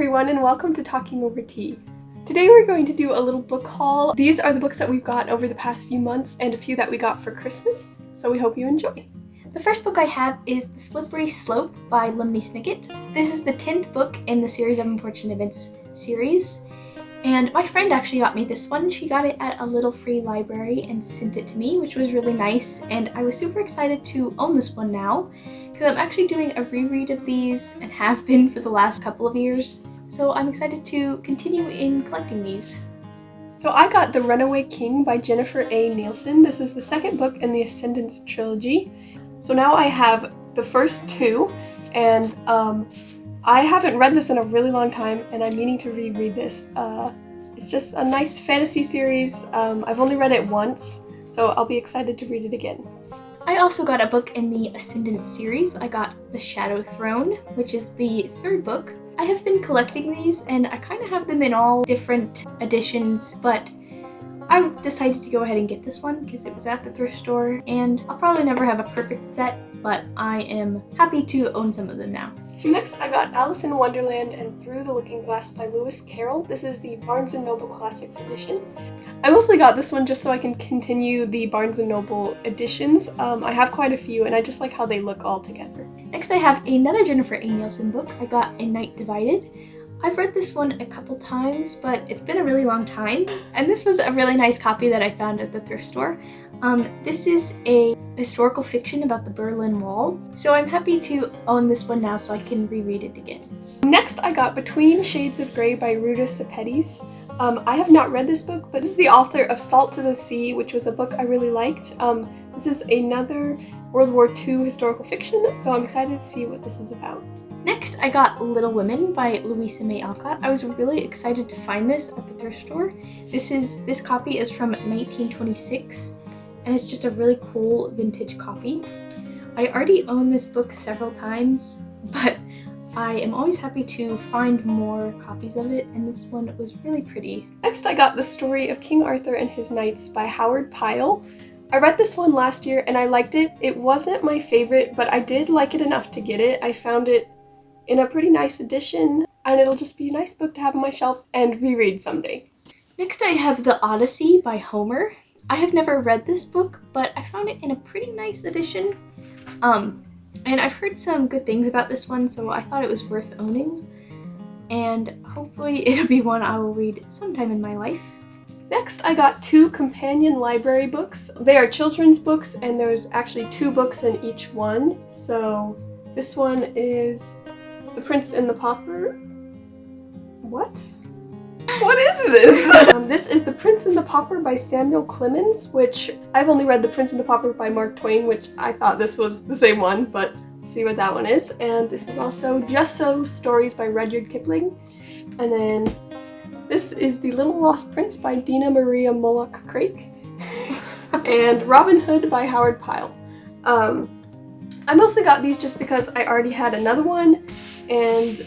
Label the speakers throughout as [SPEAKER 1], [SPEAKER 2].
[SPEAKER 1] everyone, and welcome to Talking Over Tea. Today we're going to do a little book haul. These are the books that we've got over the past few months and a few that we got for Christmas, so we hope you enjoy.
[SPEAKER 2] The first book I have is The Slippery Slope by Lemony Snicket. This is the 10th book in the Series of Unfortunate Events series, and my friend actually got me this one. She got it at a little free library and sent it to me, which was really nice, and I was super excited to own this one now, because I'm actually doing a reread of these and have been for the last couple of years, so I'm excited to continue in collecting these.
[SPEAKER 1] So I got The Runaway King by Jennifer A. Nielsen. This is the second book in the Ascendance trilogy. So now I have the first two, and I haven't read this in a really long time, and I'm meaning to reread this. It's just a nice fantasy series. I've only read it once, so I'll be excited to read it again.
[SPEAKER 2] I also got a book in the Ascendance series. I got The Shadow Throne, which is the third book. I have been collecting these, and I kind of have them in all different editions, but I decided to go ahead and get this one because it was at the thrift store, and I'll probably never have a perfect set, but I am happy to own some of them now.
[SPEAKER 1] So next I got Alice in Wonderland and Through the Looking Glass by Lewis Carroll. This is the Barnes & Noble Classics edition. I mostly got this one just so I can continue the Barnes & Noble editions. I have quite a few, and I just like how they look all together.
[SPEAKER 2] Next I have another Jennifer A. Nielsen book. I got A Night Divided. I've read this one a couple times, but it's been a really long time, and this was a really nice copy that I found at the thrift store. This is a historical fiction about the Berlin Wall, so I'm happy to own this one now so I can reread it again.
[SPEAKER 1] Next I got Between Shades of Grey by Ruta Sepetys. I have not read this book, but this is the author of Salt to the Sea, which was a book I really liked. This is another World War II historical fiction, so I'm excited to see what this is about.
[SPEAKER 2] Next, I got Little Women by Louisa May Alcott. I was really excited to find this at the thrift store. This copy is from 1926, and it's just a really cool vintage copy. I already own this book several times, but I am always happy to find more copies of it, and this one was really pretty.
[SPEAKER 1] Next, I got The Story of King Arthur and His Knights by Howard Pyle. I read this one last year, and I liked it. It wasn't my favorite, but I did like it enough to get it. I found it in a pretty nice edition, and it'll just be a nice book to have on my shelf and reread someday.
[SPEAKER 2] Next I have The Odyssey by Homer. I have never read this book, but I found it in a pretty nice edition. And I've heard some good things about this one, so I thought it was worth owning. And hopefully it'll be one I will read sometime in my life.
[SPEAKER 1] Next, I got two companion library books. They are children's books, and there's actually 2 books in each one. So this one is The Prince and the Pauper. What? What is this? This is The Prince and the Pauper by Samuel Clemens, which I've only read The Prince and the Pauper by Mark Twain, which I thought this was the same one, but see what that one is. And this is also Just So Stories by Rudyard Kipling. And then this is The Little Lost Prince by Dina Maria Moloch Craik. And Robin Hood by Howard Pyle. I mostly got these just because I already had another one, and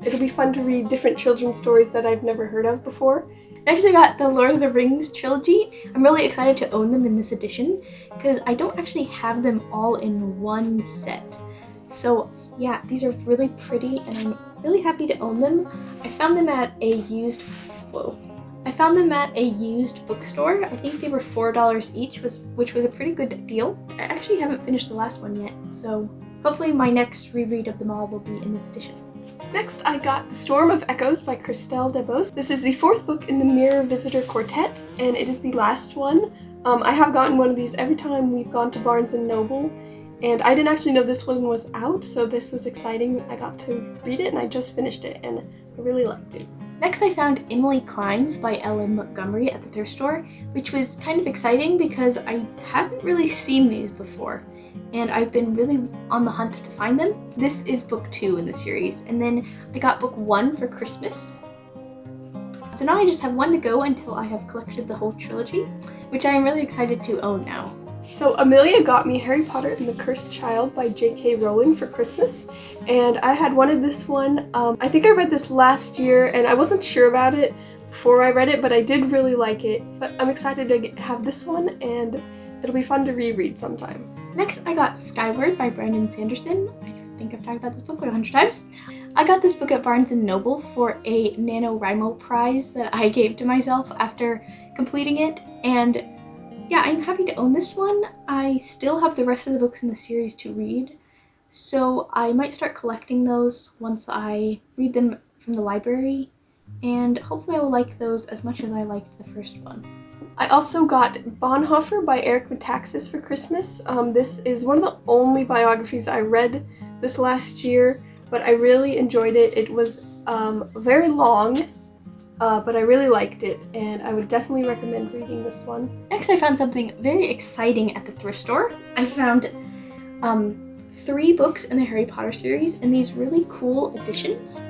[SPEAKER 1] it'll be fun to read different children's stories that I've never heard of before.
[SPEAKER 2] Next I got the Lord of the Rings trilogy. I'm really excited to own them in this edition because I don't actually have them all in one set. So yeah, these are really pretty, and I'm really happy to own them. I found them at a used bookstore. I think they were $4 each, which was a pretty good deal. I actually haven't finished the last one yet, so hopefully my next reread of them all will be in this edition.
[SPEAKER 1] Next, I got The Storm of Echoes by Christelle Debos. This is the 4th book in the Mirror Visitor Quartet, and it is the last one. I have gotten one of these every time we've gone to Barnes & Noble, and I didn't actually know this one was out, so this was exciting. I got to read it, and I just finished it, and I really liked it.
[SPEAKER 2] Next I found Emily Cline's by Ellen Montgomery at the thrift store, which was kind of exciting because I haven't really seen these before, and I've been really on the hunt to find them. This is book 2 in the series, and then I got book 1 for Christmas. So now I just have one to go until I have collected the whole trilogy, which I am really excited to own now.
[SPEAKER 1] So Amelia got me Harry Potter and the Cursed Child by J.K. Rowling for Christmas, and I had wanted this one. I think I read this last year, and I wasn't sure about it before I read it, but I did really like it. But I'm excited to have this one, and it'll be fun to reread sometime.
[SPEAKER 2] Next, I got Skyward by Brandon Sanderson. I think I've talked about this book like 100 times. I got this book at Barnes & Noble for a NaNoWriMo prize that I gave to myself after completing it, and yeah, I'm happy to own this one. I still have the rest of the books in the series to read, so I might start collecting those once I read them from the library, and hopefully I will like those as much as I liked the first one.
[SPEAKER 1] I also got Bonhoeffer by Eric Metaxas for Christmas. This is one of the only biographies I read this last year, but I really enjoyed it. It was very long, but I really liked it, and I would definitely recommend reading this one.
[SPEAKER 2] Next, I found something very exciting at the thrift store. I found 3 books in the Harry Potter series in these really cool editions.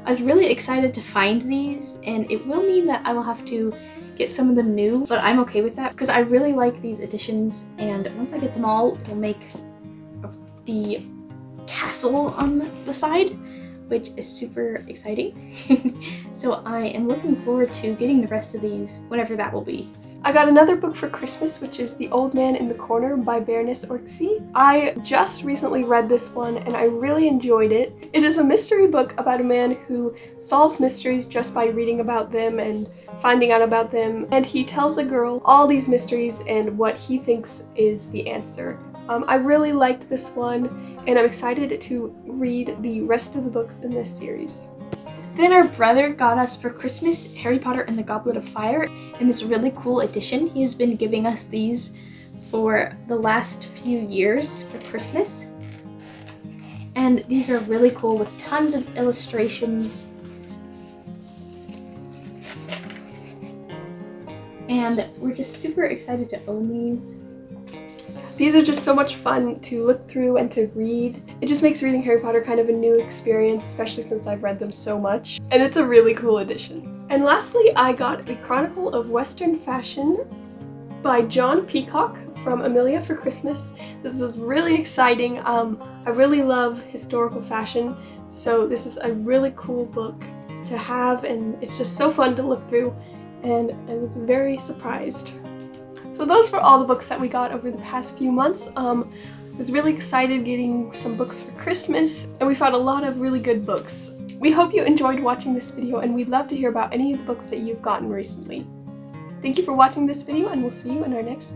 [SPEAKER 2] I was really excited to find these, and it will mean that I will have to get some of them new, but I'm okay with that because I really like these editions, and once I get them all, we'll make the castle on the side, which is super exciting. So I am looking forward to getting the rest of these whenever that will be.
[SPEAKER 1] I got another book for Christmas, which is The Old Man in the Corner by Baroness Orczy. I just recently read this one and I really enjoyed it. It is a mystery book about a man who solves mysteries just by reading about them and finding out about them, and he tells a girl all these mysteries and what he thinks is the answer. I really liked this one, and I'm excited to read the rest of the books in this series.
[SPEAKER 2] Then our brother got us for Christmas Harry Potter and the Goblet of Fire in this really cool edition. He's been giving us these for the last few years for Christmas. And these are really cool with tons of illustrations. And we're just super excited to own these.
[SPEAKER 1] These are just so much fun to look through and to read. It just makes reading Harry Potter kind of a new experience, especially since I've read them so much. And it's a really cool edition. And lastly, I got A Chronicle of Western Fashion by John Peacock from Amelia for Christmas. This is really exciting. I really love historical fashion, so this is a really cool book to have, and it's just so fun to look through, and I was very surprised. So those were all the books that we got over the past few months. I was really excited getting some books for Christmas, and we found a lot of really good books. We hope you enjoyed watching this video, and we'd love to hear about any of the books that you've gotten recently. Thank you for watching this video, and we'll see you in our next